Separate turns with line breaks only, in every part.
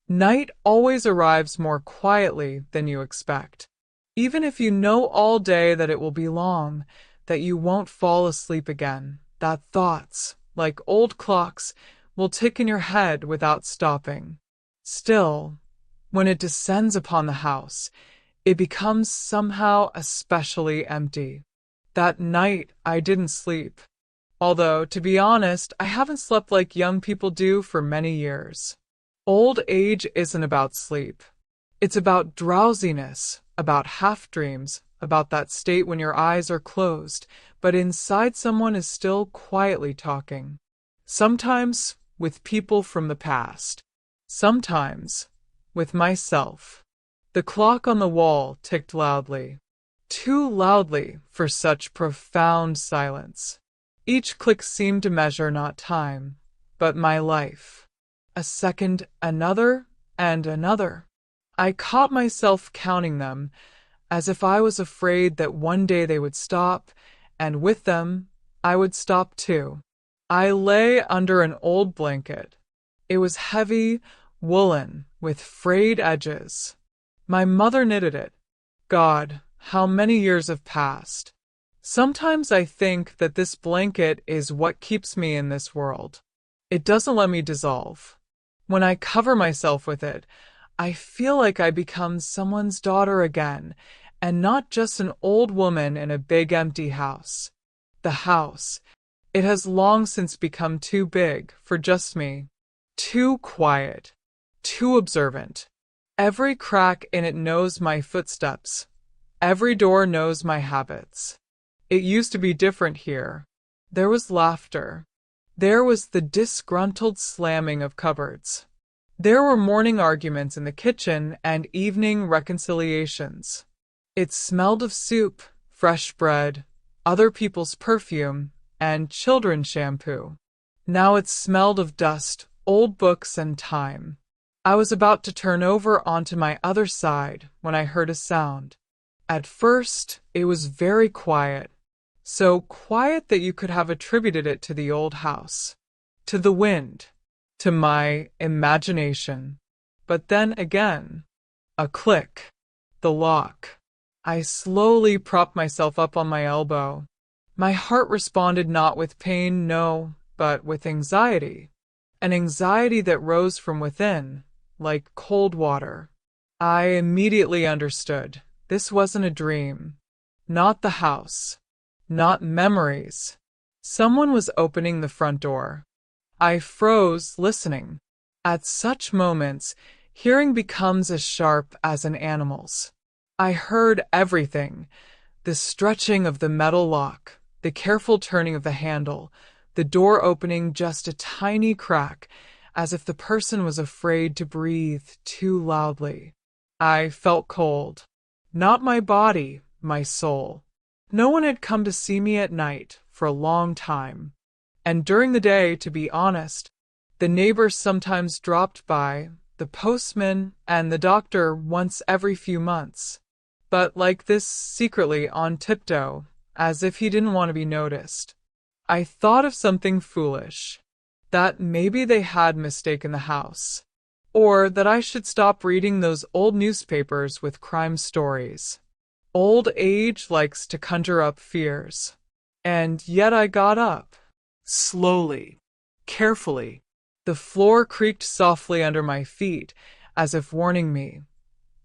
Night always arrives more quietly than you expect. Even if you know all day that it will be long, that you won't fall asleep again, that thoughts, like old clocks, will tick in your head without stopping. Still, when it descends upon the house, it becomes somehow especially empty. That night I didn't sleep. Although, to be honest, I haven't slept like young people do for many years. Old age isn't about sleep. It's about drowsiness, about half dreams, about that state when your eyes are closed, but inside someone is still quietly talking. Sometimes with people from the past. Sometimes with myself. The clock on the wall ticked loudly. Too loudly for such profound silence. Each click seemed to measure not time, but my life. A second, another, and another. I caught myself counting them, as if I was afraid that one day they would stop, and with them, I would stop too. I lay under an old blanket. It was heavy, woolen, with frayed edges. My mother knitted it. God, how many years have passed. Sometimes I think that this blanket is what keeps me in this world. It doesn't let me dissolve. When I cover myself with it, I feel like I become someone's daughter again, and not just an old woman in a big empty house. The house, it has long since become too big for just me. Too quiet. Too observant. Every crack in it knows my footsteps. Every door knows my habits. It used to be different here. There was laughter. There was the disgruntled slamming of cupboards. There were morning arguments in the kitchen and evening reconciliations. It smelled of soup, fresh bread, other people's perfume, and children's shampoo. Now it smelled of dust, old books, and time. I was about to turn over onto my other side when I heard a sound. At first, it was very quiet. So quiet that you could have attributed it to the old house, to the wind, to my imagination. But then again, a click, the lock. I slowly propped myself up on my elbow. My heart responded not with pain, no, but with anxiety. An anxiety that rose from within, like cold water. I immediately understood. This wasn't a dream. Not the house. Not memories. Someone was opening the front door. I froze, listening. At such moments, hearing becomes as sharp as an animal's. I heard everything. The stretching of the metal lock, the careful turning of the handle, the door opening just a tiny crack, as if the person was afraid to breathe too loudly. I felt cold. Not my body, my soul. No one had come to see me at night for a long time. And during the day, to be honest, the neighbors sometimes dropped by, the postman and the doctor once every few months. But like this, secretly on tiptoe, as if he didn't want to be noticed. I thought of something foolish. That maybe they had mistaken the house. Or that I should stop reading those old newspapers with crime stories. Old age likes to conjure up fears. And yet I got up. Slowly. Carefully. The floor creaked softly under my feet, as if warning me.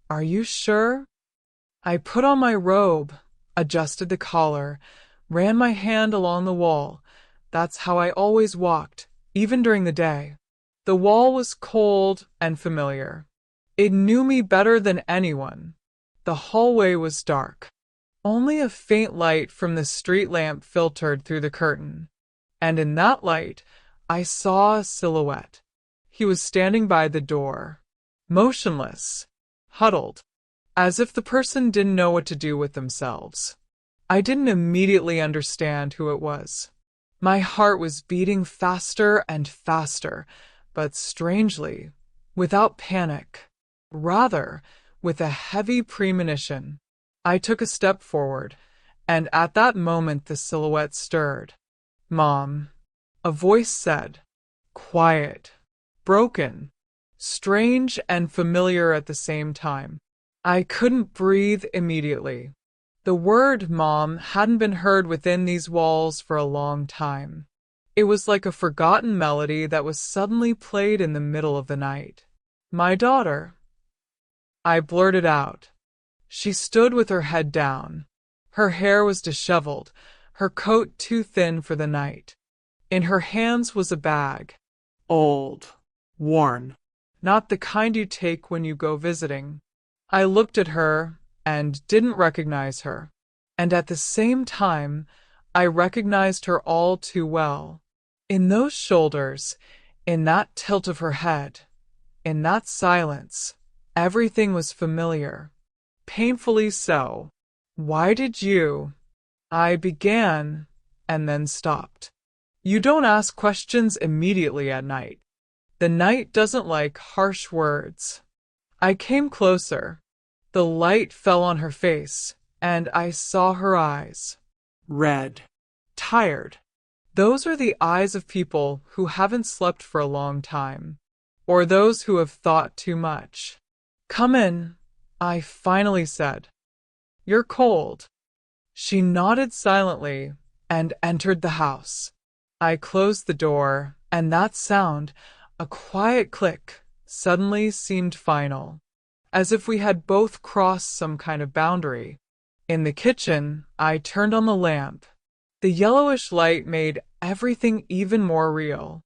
Are you sure? I put on my robe, adjusted the collar, ran my hand along the wall. That's how I always walked, even during the day. The wall was cold and familiar. It knew me better than anyone. The hallway was dark. Only a faint light from the street lamp filtered through the curtain. And in that light, I saw a silhouette. He was standing by the door, motionless, huddled, as if the person didn't know what to do with themselves. I didn't immediately understand who it was. My heart was beating faster and faster, but strangely, without panic, rather with a heavy premonition. I took a step forward, and at that moment the silhouette stirred. "Mom," a voice said, quiet, broken, strange and familiar at the same time. I couldn't breathe immediately. The word mom hadn't been heard within these walls for a long time. It was like a forgotten melody that was suddenly played in the middle of the night. My daughter, I blurted out. She stood with her head down. Her hair was disheveled, her coat too thin for the night. In her hands was a bag. Old, worn, not the kind you take when you go visiting. I looked at her and didn't recognize her. And at the same time, I recognized her all too well. In those shoulders, in that tilt of her head, in that silence, everything was familiar. Painfully so. Why did you? I began and then stopped. You don't ask questions immediately at night. The night doesn't like harsh words. I came closer. The light fell on her face, and I saw her eyes. Red. Tired. Those are the eyes of people who haven't slept for a long time, or those who have thought too much. Come in, I finally said. You're cold. She nodded silently and entered the house. I closed the door, and that sound, a quiet click, suddenly seemed final, as if we had both crossed some kind of boundary. In the kitchen, I turned on the lamp. The yellowish light made everything even more real.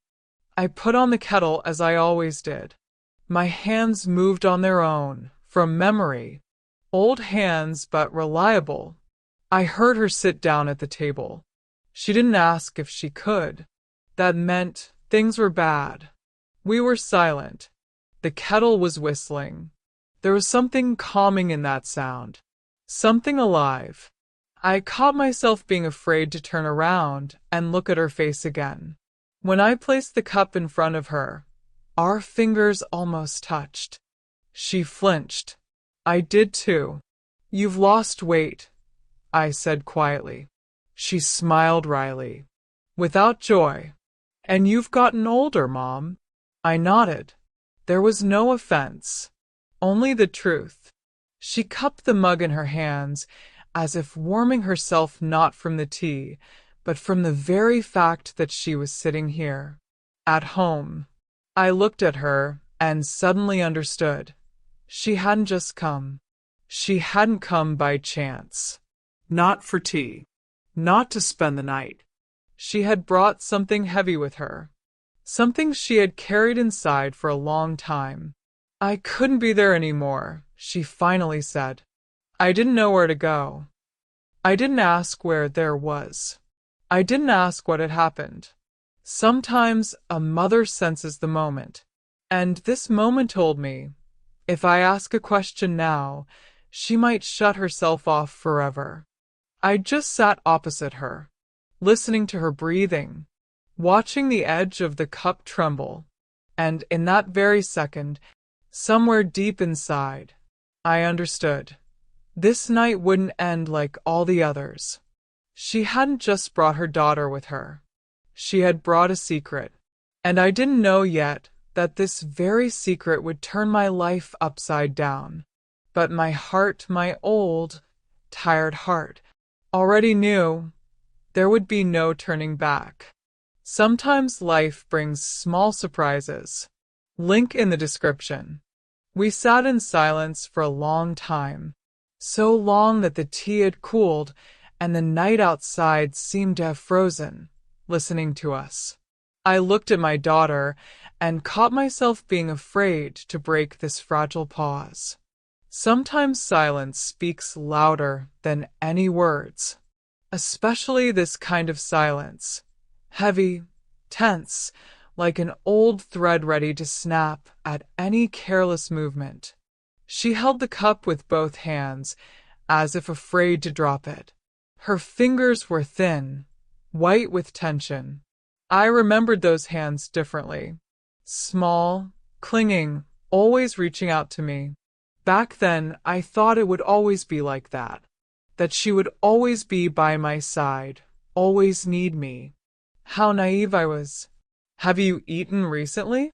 I put on the kettle as I always did. My hands moved on their own, from memory. Old hands, but reliable. I heard her sit down at the table. She didn't ask if she could. That meant things were bad. We were silent. The kettle was whistling. There was something calming in that sound. Something alive. I caught myself being afraid to turn around and look at her face again. When I placed the cup in front of her, our fingers almost touched. She flinched. I did too. You've lost weight, I said quietly. She smiled wryly, without joy. And you've gotten older, Mom. I nodded. There was no offense, only the truth. She cupped the mug in her hands, as if warming herself not from the tea, but from the very fact that she was sitting here, at home. I looked at her and suddenly understood. She hadn't just come. She hadn't come by chance. Not for tea. Not to spend the night. She had brought something heavy with her. Something she had carried inside for a long time. I couldn't be there anymore, she finally said. I didn't know where to go. I didn't ask where there was. I didn't ask what had happened. Sometimes a mother senses the moment, and this moment told me, if I ask a question now, she might shut herself off forever. I just sat opposite her, listening to her breathing, watching the edge of the cup tremble, and in that very second, somewhere deep inside, I understood. This night wouldn't end like all the others. She hadn't just brought her daughter with her. She had brought a secret, and I didn't know yet that this very secret would turn my life upside down. But my heart, my old, tired heart, already knew there would be no turning back. Sometimes life brings small surprises. Link in the description. We sat in silence for a long time, so long that the tea had cooled and the night outside seemed to have frozen, listening to us. I looked at my daughter and caught myself being afraid to break this fragile pause. Sometimes silence speaks louder than any words, especially this kind of silence, heavy, tense, like an old thread ready to snap at any careless movement. She held the cup with both hands, as if afraid to drop it. Her fingers were thin, white with tension. I remembered those hands differently. Small, clinging, always reaching out to me. Back then, I thought it would always be like that she would always be by my side, always need me. How naive I was. Have you eaten recently?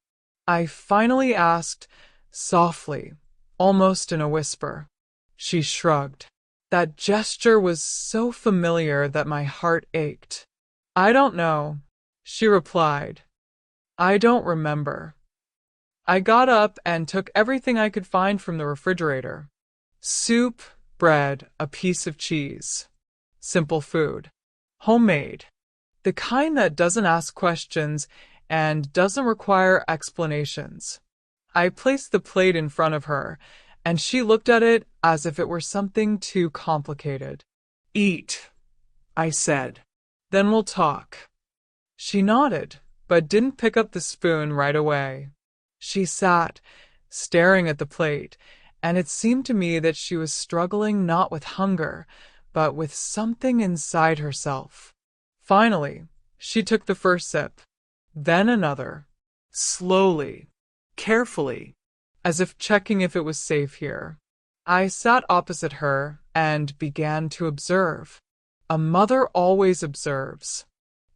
I finally asked, softly, almost in a whisper. She shrugged. That gesture was so familiar that my heart ached. I don't know, she replied. I don't remember. I got up and took everything I could find from the refrigerator. Soup, bread, a piece of cheese. Simple food. Homemade. The kind that doesn't ask questions and doesn't require explanations. I placed the plate in front of her, and she looked at it as if it were something too complicated. Eat, I said. Then we'll talk. She nodded, but didn't pick up the spoon right away. She sat, staring at the plate, and it seemed to me that she was struggling not with hunger, but with something inside herself. Finally, she took the first sip, then another, slowly, carefully, as if checking if it was safe here. I sat opposite her and began to observe. A mother always observes,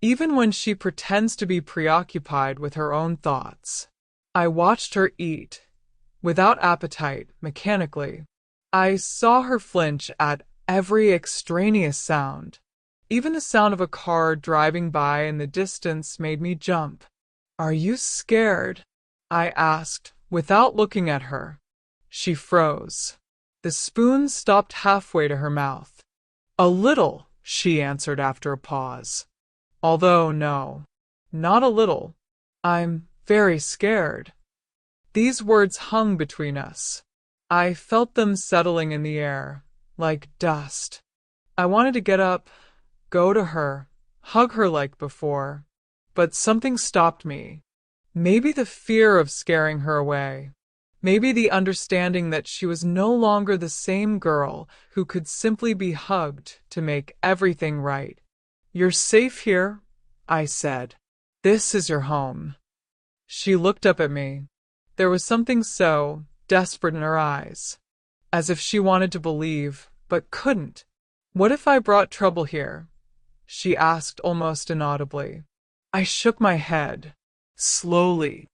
even when she pretends to be preoccupied with her own thoughts. I watched her eat, without appetite, mechanically. I saw her flinch at every extraneous sound. Even the sound of a car driving by in the distance made me jump. Are you scared? I asked, without looking at her. She froze. The spoon stopped halfway to her mouth. A little, she answered after a pause. Although, no, not a little. I'm very scared. These words hung between us. I felt them settling in the air, like dust. I wanted to get up, go to her, hug her like before, but something stopped me. Maybe the fear of scaring her away. Maybe the understanding that she was no longer the same girl who could simply be hugged to make everything right. You're safe here, I said. This is your home. She looked up at me. There was something so desperate in her eyes, as if she wanted to believe, but couldn't. What if I brought trouble here? She asked almost inaudibly. I shook my head, slowly,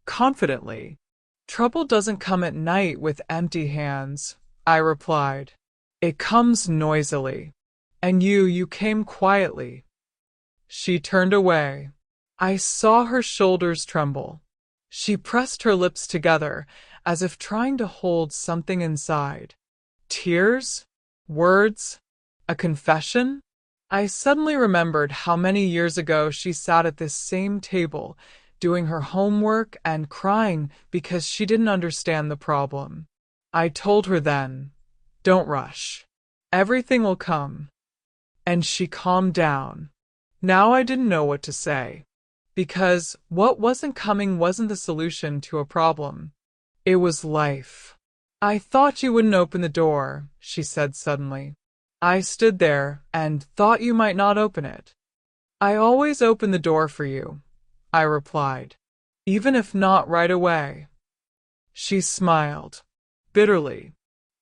confidently. Trouble doesn't come at night with empty hands, I replied. It comes noisily. And you came quietly. She turned away. I saw her shoulders tremble. She pressed her lips together, as if trying to hold something inside. Tears? Words? A confession? I suddenly remembered how many years ago she sat at this same table, doing her homework and crying because she didn't understand the problem. I told her then, don't rush. Everything will come. And she calmed down. Now I didn't know what to say. Because what wasn't coming wasn't the solution to a problem. It was life. I thought you wouldn't open the door, she said suddenly. I stood there and thought you might not open it. I always open the door for you, I replied, even if not right away. She smiled, bitterly.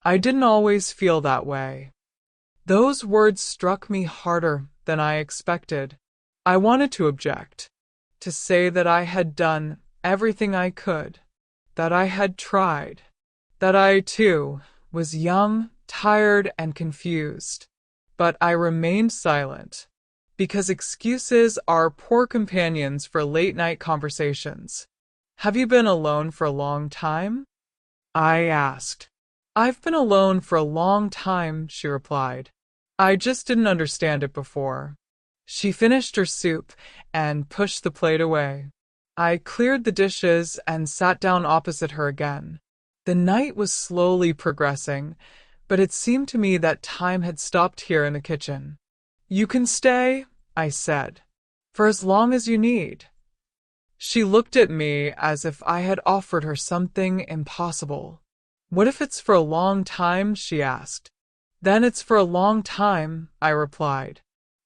I didn't always feel that way. Those words struck me harder than I expected. I wanted to object, to say that I had done everything I could, that I had tried, that I, too, was young, tired, and confused. But I remained silent, because excuses are poor companions for late-night conversations. Have you been alone for a long time? I asked. I've been alone for a long time, she replied. I just didn't understand it before. She finished her soup and pushed the plate away. I cleared the dishes and sat down opposite her again. The night was slowly progressing, but it seemed to me that time had stopped here in the kitchen. You can stay, I said, for as long as you need. She looked at me as if I had offered her something impossible. What if it's for a long time? She asked. Then it's for a long time, I replied.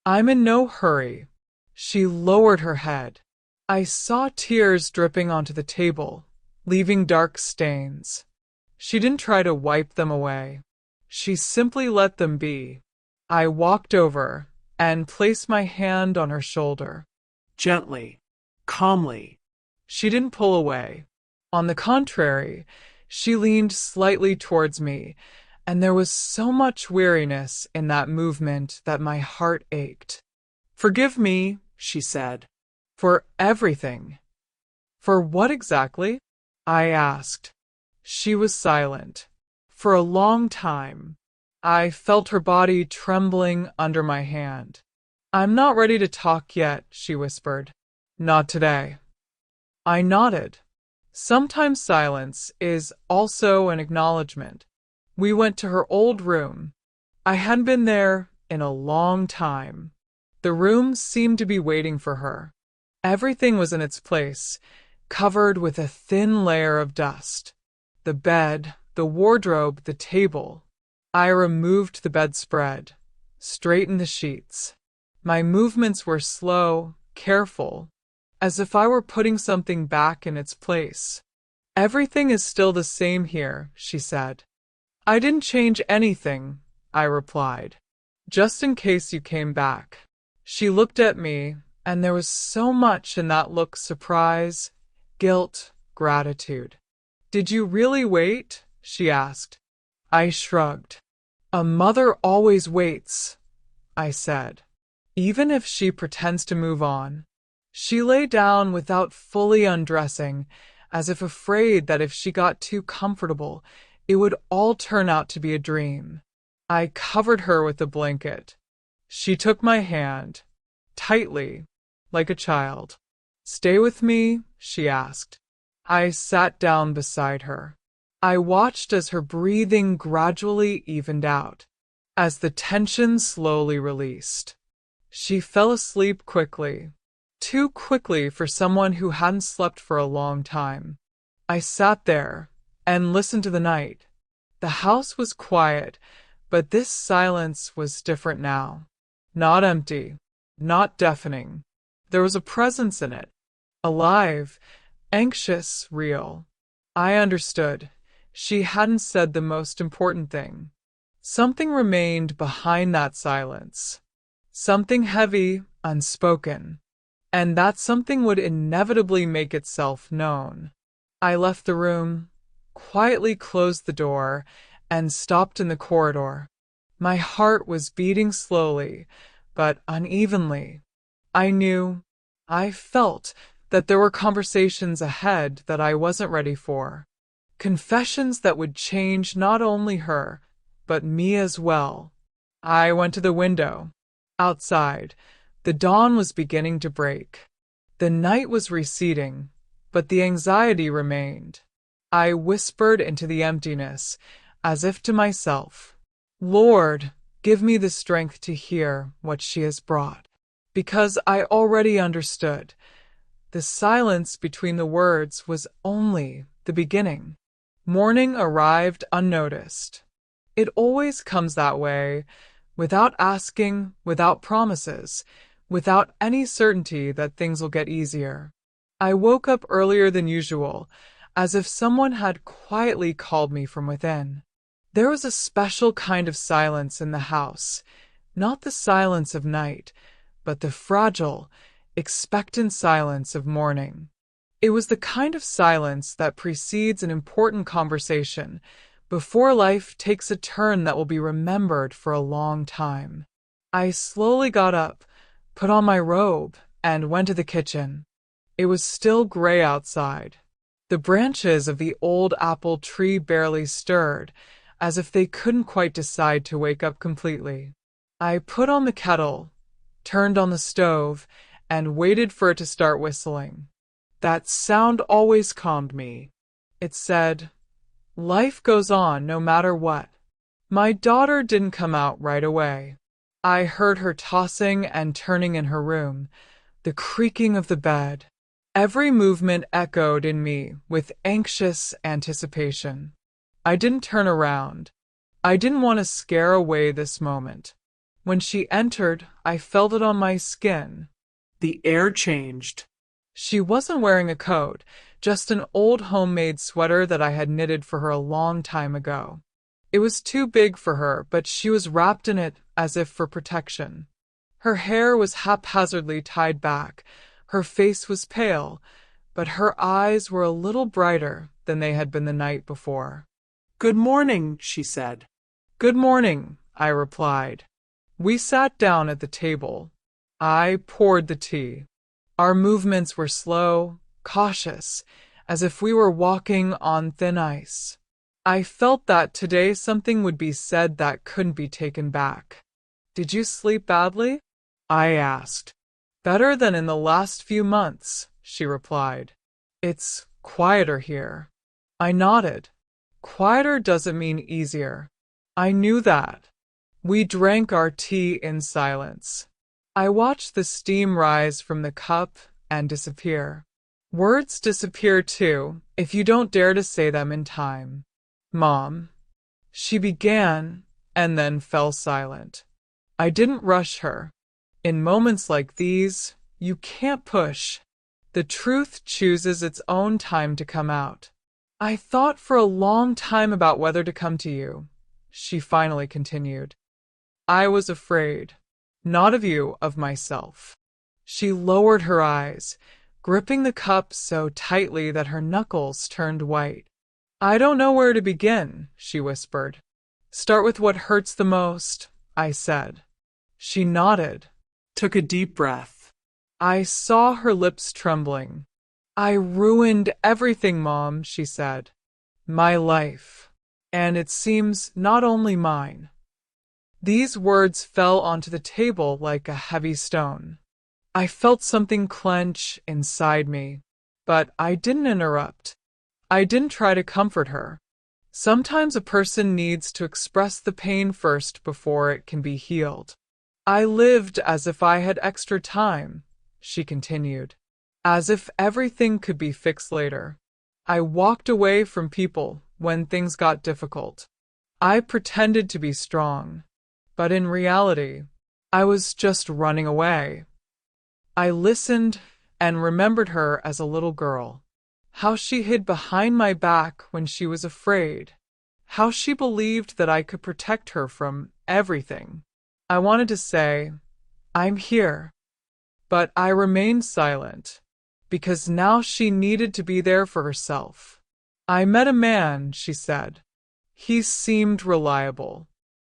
I'm in no hurry. She lowered her head. I saw tears dripping onto the table, leaving dark stains. She didn't try to wipe them away. She simply let them be. I walked over and placed my hand on her shoulder. Gently, calmly. She didn't pull away. On the contrary, she leaned slightly towards me, and there was so much weariness in that movement that my heart ached. "Forgive me," she said, "for everything." "For what exactly?" I asked. She was silent. For a long time. I felt her body trembling under my hand. "I'm not ready to talk yet," she whispered. "Not today." I nodded. Sometimes silence is also an acknowledgement. We went to her old room. I hadn't been there in a long time. The room seemed to be waiting for her. Everything was in its place, covered with a thin layer of dust. The bed, the wardrobe, the table. I removed the bedspread, straightened the sheets. My movements were slow, careful, as if I were putting something back in its place. "Everything is still the same here," she said. "I didn't change anything," I replied, "just in case you came back." She looked at me, and there was so much in that look: surprise, guilt, gratitude. "Did you really wait?" she asked. I shrugged. "A mother always waits," I said, "even if she pretends to move on." She lay down without fully undressing, as if afraid that if she got too comfortable, it would all turn out to be a dream. I covered her with a blanket. She took my hand, tightly, like a child. "Stay with me?" she asked. I sat down beside her. I watched as her breathing gradually evened out, as the tension slowly released. She fell asleep quickly, too quickly for someone who hadn't slept for a long time. I sat there and listened to the night. The house was quiet, but this silence was different now. Not empty, not deafening. There was a presence in it, alive, anxious, real. I understood. She hadn't said the most important thing. Something remained behind that silence. Something heavy, unspoken. And that something would inevitably make itself known. I left the room, quietly closed the door, and stopped in the corridor. My heart was beating slowly, but unevenly. I felt that there were conversations ahead that I wasn't ready for. Confessions that would change not only her, but me as well. I went to the window. Outside, the dawn was beginning to break. The night was receding, but the anxiety remained. I whispered into the emptiness, as if to myself, "Lord, give me the strength to hear what she has brought." Because I already understood. The silence between the words was only the beginning. Morning arrived unnoticed. It always comes that way, without asking, without promises, without any certainty that things will get easier. I woke up earlier than usual, as if someone had quietly called me from within. There was a special kind of silence in the house, not the silence of night, but the fragile, expectant silence of morning. It was the kind of silence that precedes an important conversation, before life takes a turn that will be remembered for a long time. I slowly got up, put on my robe, and went to the kitchen. It was still gray outside. The branches of the old apple tree barely stirred, as if they couldn't quite decide to wake up completely. I put on the kettle, turned on the stove, and waited for it to start whistling. That sound always calmed me. It said, "Life goes on no matter what." My daughter didn't come out right away. I heard her tossing and turning in her room, the creaking of the bed. Every movement echoed in me with anxious anticipation. I didn't turn around. I didn't want to scare away this moment. When she entered, I felt it on my skin. The air changed. She wasn't wearing a coat, just an old homemade sweater that I had knitted for her a long time ago. It was too big for her, but she was wrapped in it as if for protection. Her hair was haphazardly tied back, her face was pale, but her eyes were a little brighter than they had been the night before.
"Good morning," she said.
"Good morning," I replied. We sat down at the table. I poured the tea. Our movements were slow, cautious, as if we were walking on thin ice. I felt that today something would be said that couldn't be taken back. "Did you sleep badly?" I asked. "Better than in the last few months," she replied. "It's quieter here." I nodded. Quieter doesn't mean easier. I knew that. We drank our tea in silence. I watched the steam rise from the cup and disappear. Words disappear too, if you don't dare to say them in time. "Mom," she began, and then fell silent. I didn't rush her. In moments like these, you can't push. The truth chooses its own time to come out. "I thought for a long time about whether to come to you," she finally continued. "I was afraid. Not of you, of myself." She lowered her eyes, gripping the cup so tightly that her knuckles turned white. "I don't know where to begin," she whispered. "Start with what hurts the most," I said. She nodded,
Took a deep breath.
I saw her lips trembling. "I ruined everything, Mom," she said. "My life. And it seems not only mine." These words fell onto the table like a heavy stone. I felt something clench inside me, but I didn't interrupt. I didn't try to comfort her. Sometimes a person needs to express the pain first before it can be healed. "I lived as if I had extra time," she continued, "as if everything could be fixed later. I walked away from people when things got difficult. I pretended to be strong, but in reality, I was just running away." I listened and remembered her as a little girl. How she hid behind my back when she was afraid. How she believed that I could protect her from everything. I wanted to say, "I'm here." But I remained silent, because now she needed to be there for herself. "I met a man," she said. "He seemed reliable."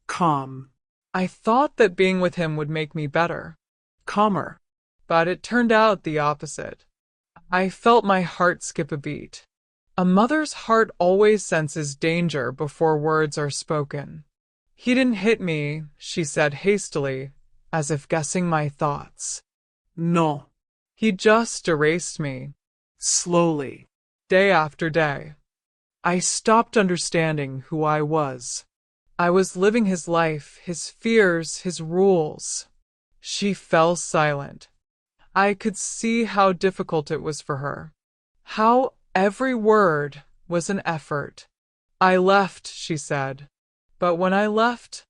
Calm.
I thought that being with him would make me better.
Calmer.
But it turned out the opposite. I felt my heart skip a beat. A mother's heart always senses danger before words are spoken. "He didn't hit me," she said hastily, as if guessing my thoughts.
No.
"He just erased me."
Slowly.
Day after day. I stopped understanding who I was. I was living his life, his fears, his rules. She fell silent. I could see how difficult it was for her. How every word was an effort. "I left," she said. "But when I left,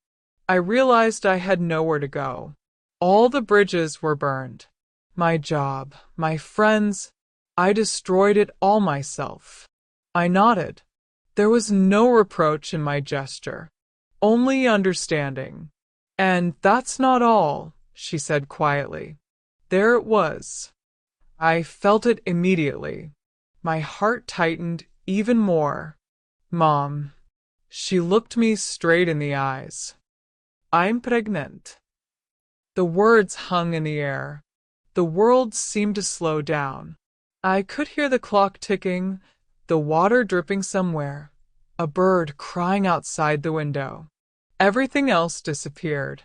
I realized I had nowhere to go. All the bridges were burned. My job, my friends, I destroyed it all myself." I nodded. There was no reproach in my gesture, only understanding. "And that's not all," she said quietly. "There it was." I felt it immediately. My heart tightened even more. "Mom." She looked me straight in the eyes. "I'm pregnant." The words hung in the air. The world seemed to slow down. I could hear the clock ticking, the water dripping somewhere, a bird crying outside the window. Everything else disappeared.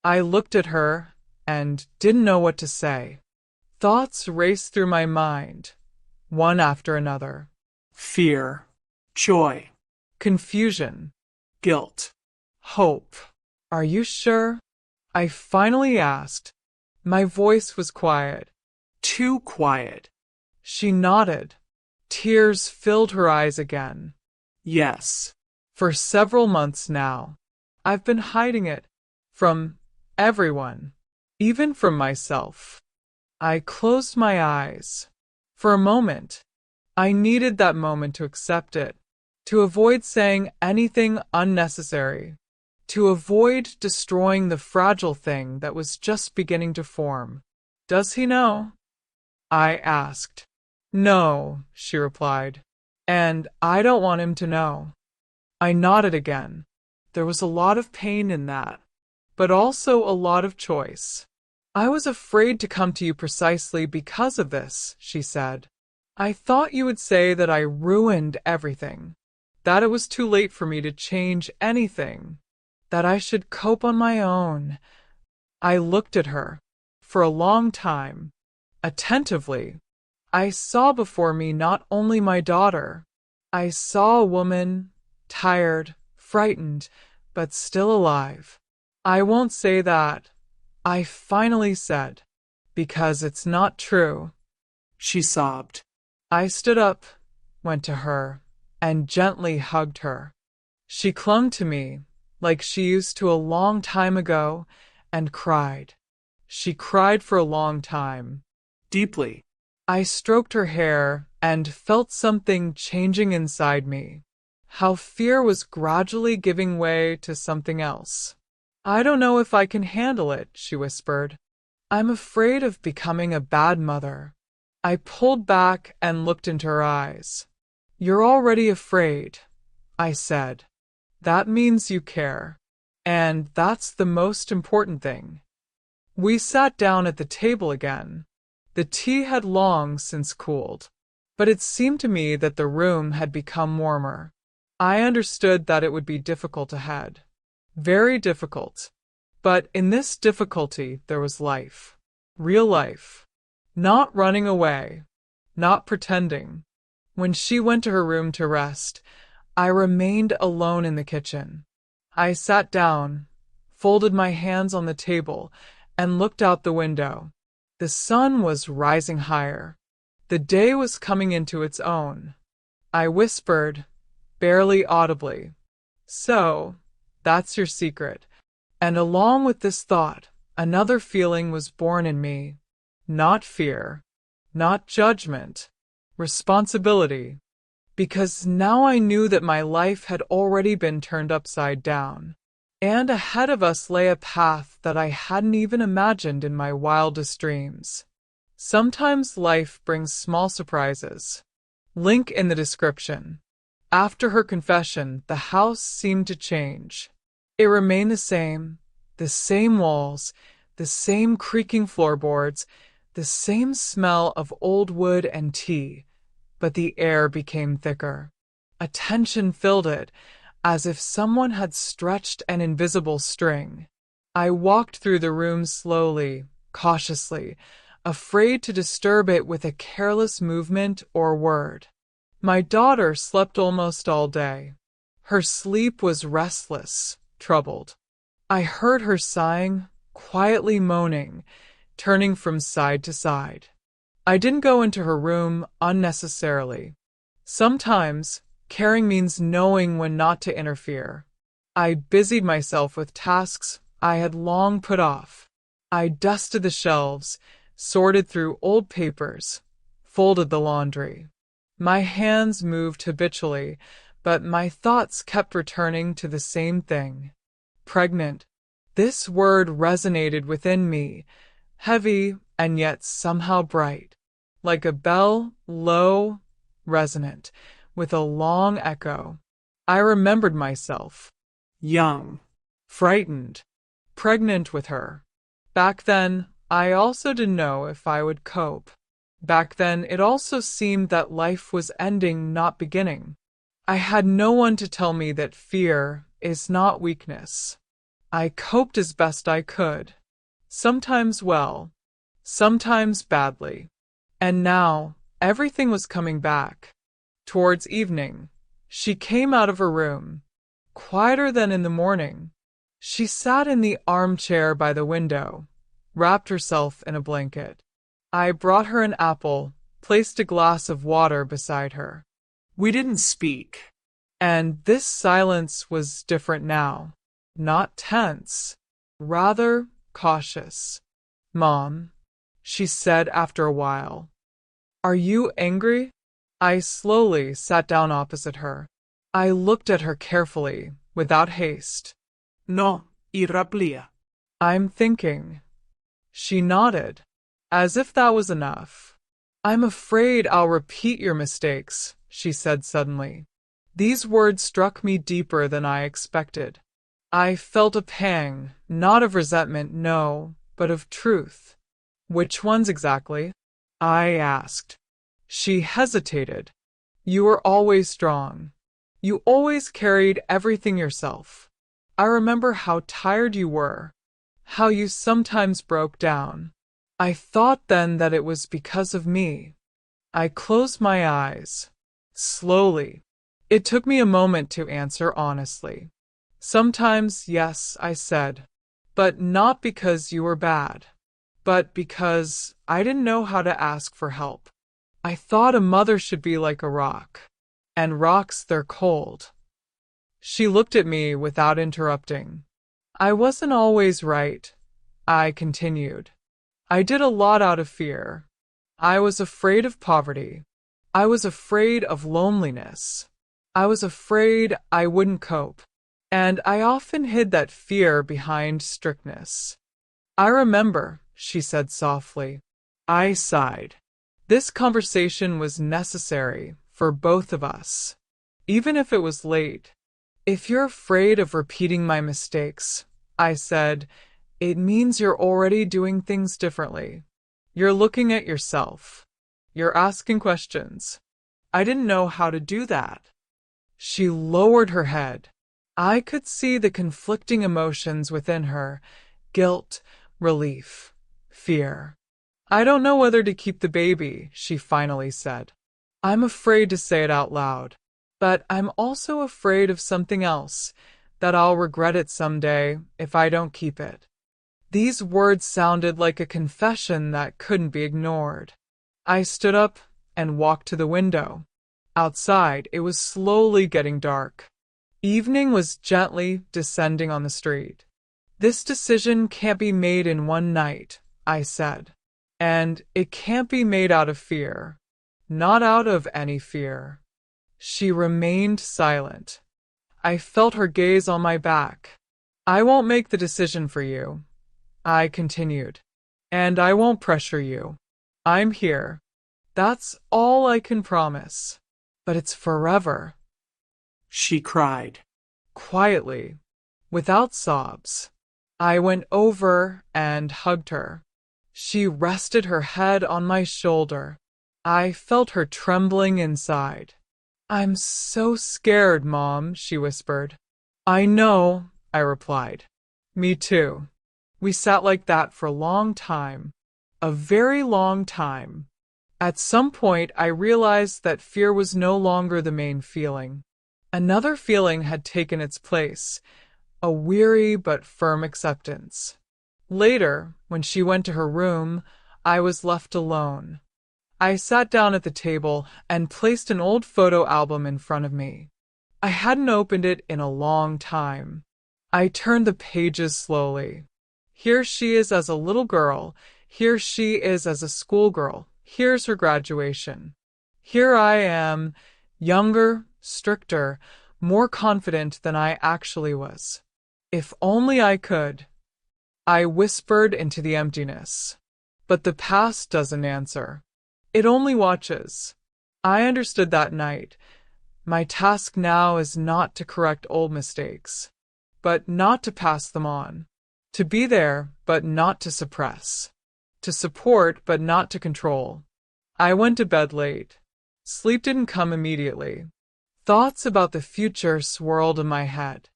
I looked at her and didn't know what to say. Thoughts raced through my mind, one after another.
Fear. Joy.
Confusion.
Guilt.
Hope. "Are you sure?" I finally asked. My voice was quiet.
Too quiet.
She nodded. Tears filled her eyes again.
Yes.
"For several months now. I've been hiding it. From everyone. Even from myself." I closed my eyes. For a moment. I needed that moment to accept it. To avoid saying anything unnecessary. To avoid destroying the fragile thing that was just beginning to form. "Does he know?" I asked. No, she replied, and I don't want him to know. I nodded again. There was a lot of pain in that, but also a lot of choice. I was afraid to come to you precisely because of this, she said. I thought you would say that I ruined everything, that it was too late for me to change anything, that I should cope on my own. I looked at her for a long time, attentively. I saw before me not only my daughter, I saw a woman, tired, frightened, but still alive. I won't say that, I finally said, because it's not true.
She sobbed.
I stood up, went to her, and gently hugged her. She clung to me, like she used to a long time ago, and cried. She cried for a long time.
Deeply.
I stroked her hair and felt something changing inside me. How fear was gradually giving way to something else. I don't know if I can handle it, she whispered. I'm afraid of becoming a bad mother. I pulled back and looked into her eyes. You're already afraid, I said. That means you care. And that's the most important thing. We sat down at the table again. The tea had long since cooled, but it seemed to me that the room had become warmer. I understood that it would be difficult ahead. Very difficult. But in this difficulty there was life. Real life. Not running away. Not pretending. When she went to her room to rest, I remained alone in the kitchen. I sat down, folded my hands on the table, and looked out the window. The sun was rising higher. The day was coming into its own. I whispered, barely audibly, "So, that's your secret." And along with this thought, another feeling was born in me. Not fear, not judgment, responsibility. Because now I knew that my life had already been turned upside down. And ahead of us lay a path that I hadn't even imagined in my wildest dreams. Sometimes life brings small surprises. Link in the description. After her confession, the house seemed to change. It remained the same walls, the same creaking floorboards, the same smell of old wood and tea, but the air became thicker. A tension filled it, as if someone had stretched an invisible string. I walked through the room slowly, cautiously, afraid to disturb it with a careless movement or word. My daughter slept almost all day. Her sleep was restless, troubled. I heard her sighing, quietly moaning, turning from side to side. I didn't go into her room unnecessarily. Sometimes, caring means knowing when not to interfere. I busied myself with tasks I had long put off. I dusted the shelves, sorted through old papers, folded the laundry. My hands moved habitually, but my thoughts kept returning to the same thing. Pregnant. This word resonated within me, heavy and yet somehow bright, like a bell, low, resonant, with a long echo. I remembered myself.
Young.
Frightened. Pregnant with her. Back then, I also didn't know if I would cope. Back then, it also seemed that life was ending, not beginning. I had no one to tell me that fear is not weakness. I coped as best I could. Sometimes well, sometimes badly. And now, everything was coming back. Towards evening, she came out of her room, quieter than in the morning. She sat in the armchair by the window, wrapped herself in a blanket. I brought her an apple, placed a glass of water beside her.
We didn't speak.
And this silence was different now. Not tense, rather cautious. "Mom," she said after a while, "are you angry?" I slowly sat down opposite her. I looked at her carefully, without haste.
No, irraplia.
"I'm thinking." She nodded, as if that was enough. I'm afraid I'll repeat your mistakes, she said suddenly. These words struck me deeper than I expected. I felt a pang, not of resentment, no, but of truth. Which ones exactly? I asked. She hesitated. You were always strong. You always carried everything yourself. I remember how tired you were, how you sometimes broke down. I thought then that it was because of me. I closed my eyes. Slowly. It took me a moment to answer honestly. Sometimes, yes, I said, but not because you were bad, but because I didn't know how to ask for help. I thought a mother should be like a rock, and rocks, they're cold. She looked at me without interrupting. I wasn't always right, I continued. I did a lot out of fear. I was afraid of poverty. I was afraid of loneliness. I was afraid I wouldn't cope. And I often hid that fear behind strictness. I remember, she said softly. I sighed. This conversation was necessary for both of us, even if it was late. If you're afraid of repeating my mistakes, I said, it means you're already doing things differently. You're looking at yourself. You're asking questions. I didn't know how to do that. She lowered her head. I could see the conflicting emotions within her: guilt, relief, fear. I don't know whether to keep the baby, she finally said. I'm afraid to say it out loud. But I'm also afraid of something else, that I'll regret it someday if I don't keep it. These words sounded like a confession that couldn't be ignored. I stood up and walked to the window. Outside, it was slowly getting dark. Evening was gently descending on the street. This decision can't be made in one night, I said. And it can't be made out of fear. Not out of any fear. She remained silent. I felt her gaze on my back. I won't make the decision for you, I continued. And I won't pressure you. I'm here. That's all I can promise. But it's forever.
She cried.
Quietly, without sobs. I went over and hugged her. She rested her head on my shoulder. I felt her trembling inside. I'm so scared, Mom, she whispered. I know, I replied. Me too. We sat like that for a long time. A very long time. At some point, I realized that fear was no longer the main feeling. Another feeling had taken its place, a weary but firm acceptance. Later, when she went to her room, I was left alone. I sat down at the table and placed an old photo album in front of me. I hadn't opened it in a long time. I turned the pages slowly. Here she is as a little girl. Here she is as a schoolgirl. Here's her graduation. Here I am, younger, stricter, more confident than I actually was. If only I could. I whispered into the emptiness. But the past doesn't answer. It only watches. I understood that night. My task now is not to correct old mistakes, but not to pass them on. To be there, but not to suppress. To support, but not to control. I went to bed late. Sleep didn't come immediately. Thoughts about the future swirled in my head.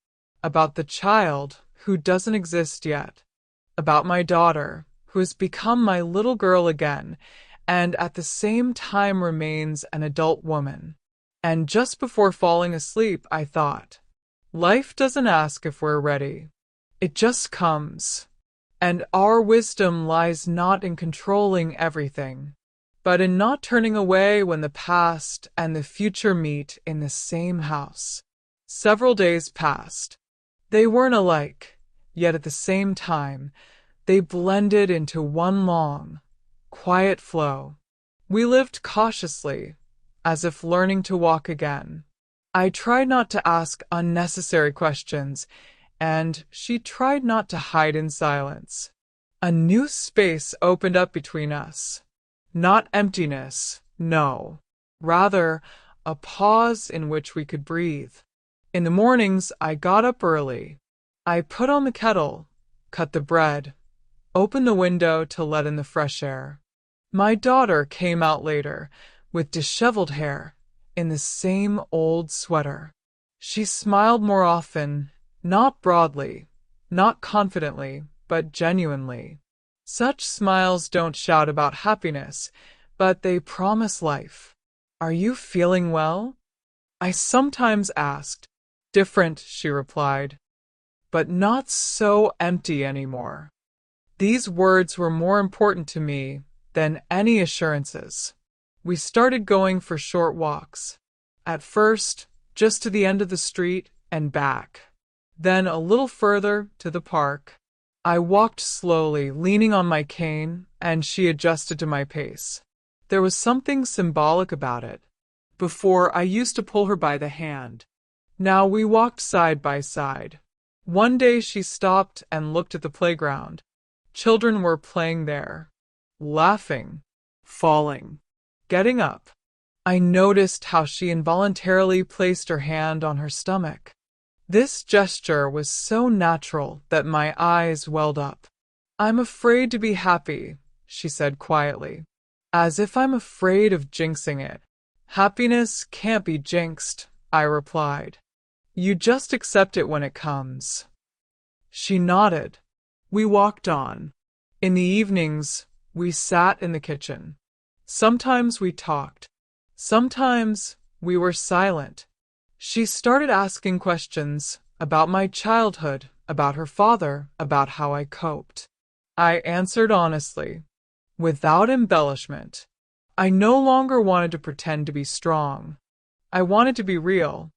About the child who doesn't exist yet. About my daughter, who has become my little girl again, and at the same time remains an adult woman. And just before falling asleep, I thought, life doesn't ask if we're ready. It just comes. And our wisdom lies not in controlling everything, but in not turning away when the past and the future meet in the same house. Several days passed. They weren't alike, yet at the same time, they blended into one long, quiet flow. We lived cautiously, as if learning to walk again. I tried not to ask unnecessary questions, and she tried not to hide in silence. A new space opened up between us. Not emptiness, no. Rather, a pause in which we could breathe. In the mornings, I got up early. I put on the kettle, cut the bread, opened the window to let in the fresh air. My daughter came out later, with disheveled hair, in the same old sweater. She smiled more often, not broadly, not confidently, but genuinely. Such smiles don't shout about happiness, but they promise life. Are you feeling well? I sometimes asked. Different, she replied, but not so empty anymore. These words were more important to me than any assurances. We started going for short walks. At first, just to the end of the street and back. Then a little further to the park. I walked slowly, leaning on my cane, and she adjusted to my pace. There was something symbolic about it. Before, I used to pull her by the hand. Now we walked side by side. One day she stopped and looked at the playground. Children were playing there, laughing, falling, getting up. I noticed how she involuntarily placed her hand on her stomach. This gesture was so natural that my eyes welled up. I'm afraid to be happy, she said quietly, as if I'm afraid of jinxing it. Happiness can't be jinxed, I replied. You just accept it when it comes. She nodded. We walked on. In the evenings, we sat in the kitchen. Sometimes we talked. Sometimes we were silent. She started asking questions about my childhood, about her father, about how I coped. I answered honestly, without embellishment. I no longer wanted to pretend to be strong. I wanted to be real.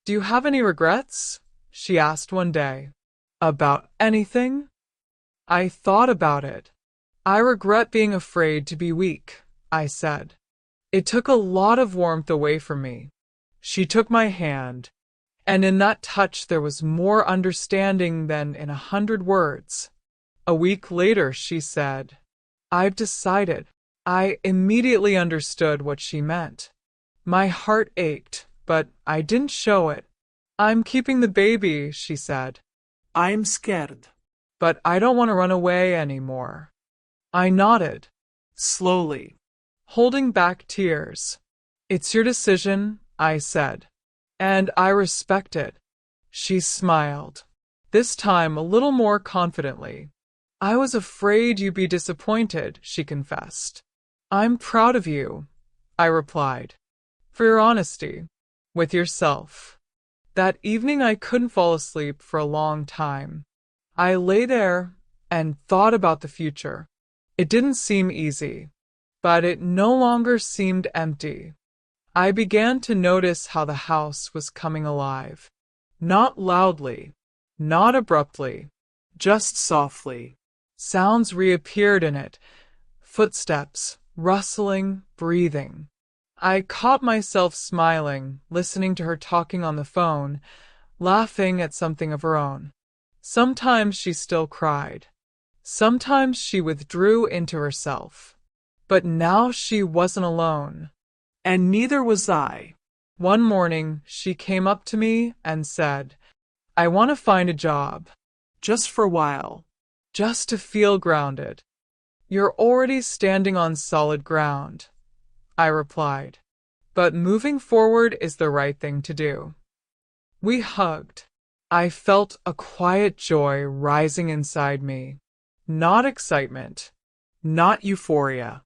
Do you have any regrets? She asked one day. About anything? I thought about it. I regret being afraid to be weak, I said. It took a lot of warmth away from me. She took my hand, and in that touch there was more understanding than in 100 words. A week later she said, I've decided. I immediately understood what she meant. My heart ached, but I didn't show it. I'm keeping the baby, she said.
I'm scared.
But I don't want to run away anymore. I nodded, slowly, holding back tears. It's your decision, I said, and I respect it. She smiled, this time a little more confidently. I was afraid you'd be disappointed, she confessed. I'm proud of you, I replied, for your honesty with yourself. That evening I couldn't fall asleep for a long time. I lay there and thought about the future. It didn't seem easy, but it no longer seemed empty. I began to notice how the house was coming alive. Not loudly, not abruptly, just softly. Sounds reappeared in it, footsteps, rustling, breathing. I caught myself smiling, listening to her talking on the phone, laughing at something of her own. Sometimes she still cried. Sometimes she withdrew into herself. But now she wasn't alone.
And neither was I.
One morning, she came up to me and said, I want to find a job.
Just for a while.
Just to feel grounded. You're already standing on solid ground, I replied. But moving forward is the right thing to do. We hugged. I felt a quiet joy rising inside me. Not excitement, not euphoria,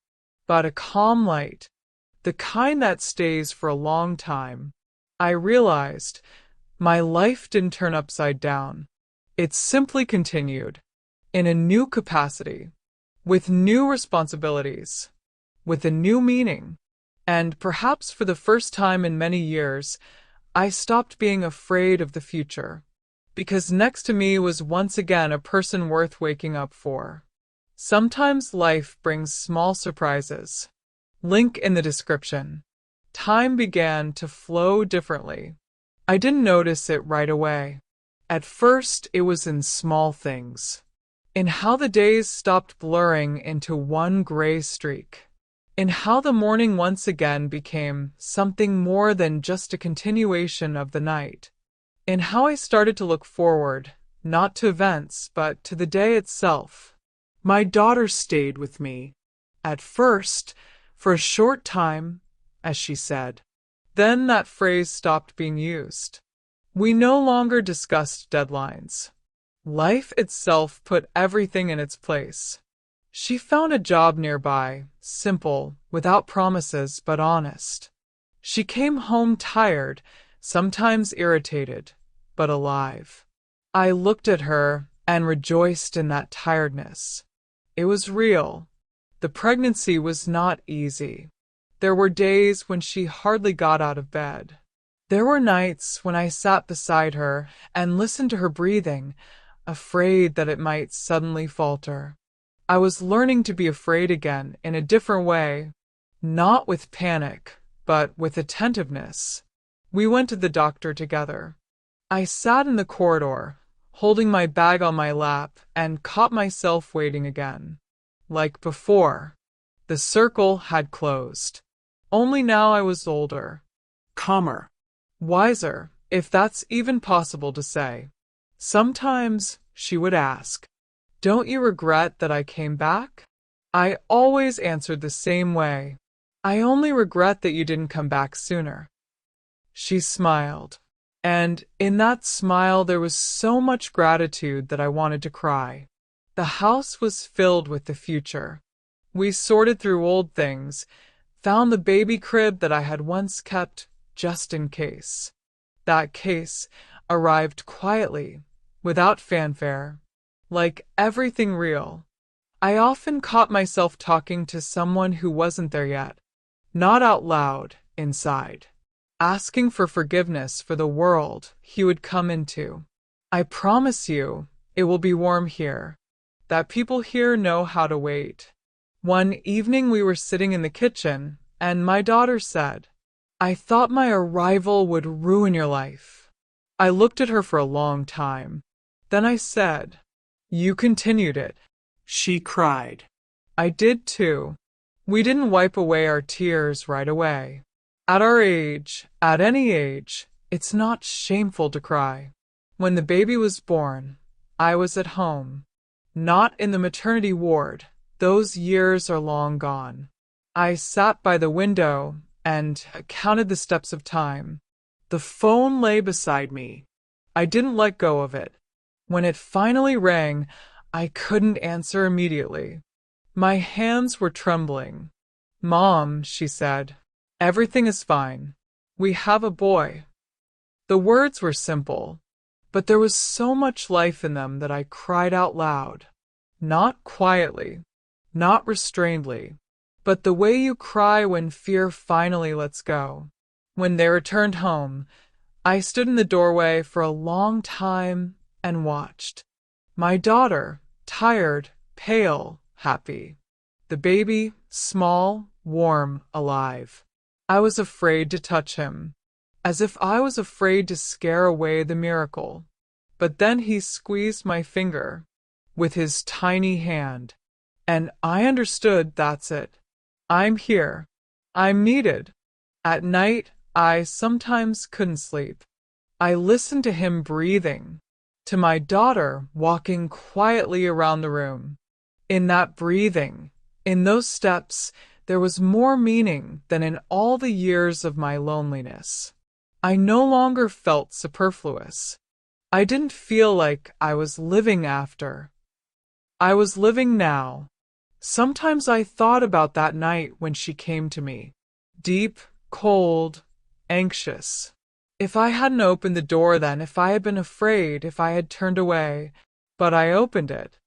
but a calm light. The kind that stays for a long time. I realized my life didn't turn upside down. It simply continued, in a new capacity, with new responsibilities, with a new meaning. And perhaps for the first time in many years, I stopped being afraid of the future, because next to me was once again a person worth waking up for. Sometimes life brings small surprises. Link in the description. Time began to flow differently. I didn't notice it right away. At first, it was in small things. In how the days stopped blurring into one gray streak. in how the morning once again became something more than just a continuation of the night, in how I started to look forward, not to events, but to the day itself.
My daughter stayed with me. At first, for a short time, as she said.
Then that phrase stopped being used. We no longer discussed deadlines. Life itself put everything in its place. She found a job nearby, simple, without promises but honest. She came home tired, sometimes irritated, but alive. I looked at her and rejoiced in that tiredness. It was real. The pregnancy was not easy. There were days when she hardly got out of bed. There were nights when I sat beside her and listened to her breathing, afraid that it might suddenly falter. I was learning to be afraid again in a different way, not with panic, but with attentiveness. We went to the doctor together. I sat in the corridor, holding my bag on my lap, and caught myself waiting again. Like before, the circle had closed. Only now I was older.
Calmer.
Wiser, if that's even possible to say. Sometimes she would ask, "Don't you regret that I came back?" I always answered the same way. "I only regret that you didn't come back sooner." She smiled, and in that smile there was so much gratitude that I wanted to cry. The house was filled with the future. We sorted through old things, found the baby crib that I had once kept just in case. That case arrived quietly, without fanfare, like everything real. I often caught myself talking to someone who wasn't there yet, not out loud, inside, asking for forgiveness for the world he would come into. I promise you, it will be warm here, that people here know how to wait. One evening we were sitting in the kitchen, and my daughter said, "I thought my arrival would ruin your life." I looked at her for a long time. Then I said, "You continued it."
She cried.
I did too. We didn't wipe away our tears right away. At our age, at any age, it's not shameful to cry. When the baby was born, I was at home, not in the maternity ward. Those years are long gone. I sat by the window and counted the steps of time. The phone lay beside me. I didn't let go of it. When it finally rang, I couldn't answer immediately. My hands were trembling. "Mom," she said, "everything is fine. We have a boy." The words were simple, but there was so much life in them that I cried out loud. Not quietly, not restrainedly, but the way you cry when fear finally lets go. When they returned home, I stood in the doorway for a long time and watched. My daughter, tired, pale, happy. The baby, small, warm, alive. I was afraid to touch him, as if I was afraid to scare away the miracle. But then he squeezed my finger with his tiny hand, and I understood that's it. I'm here. I'm needed. At night, I sometimes couldn't sleep. I listened to him breathing, to my daughter walking quietly around the room. In that breathing, in those steps, there was more meaning than in all the years of my loneliness. I no longer felt superfluous. I didn't feel like I was living after. I was living now. Sometimes I thought about that night when she came to me, deep, cold, anxious. If I hadn't opened the door then, if I had been afraid, if I had turned away, but I opened it.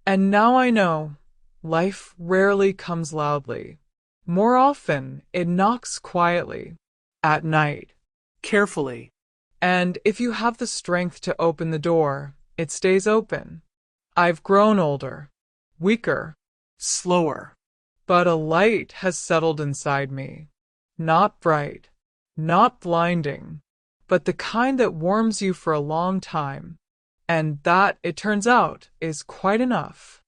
And now I know, life rarely comes loudly. More often, it knocks quietly, at night,
Carefully.
and if you have the strength to open the door, it stays open. I've grown older, weaker,
Slower.
but a light has settled inside me. Not bright, not blinding, but the kind that warms you for a long time. And that, it turns out, is quite enough.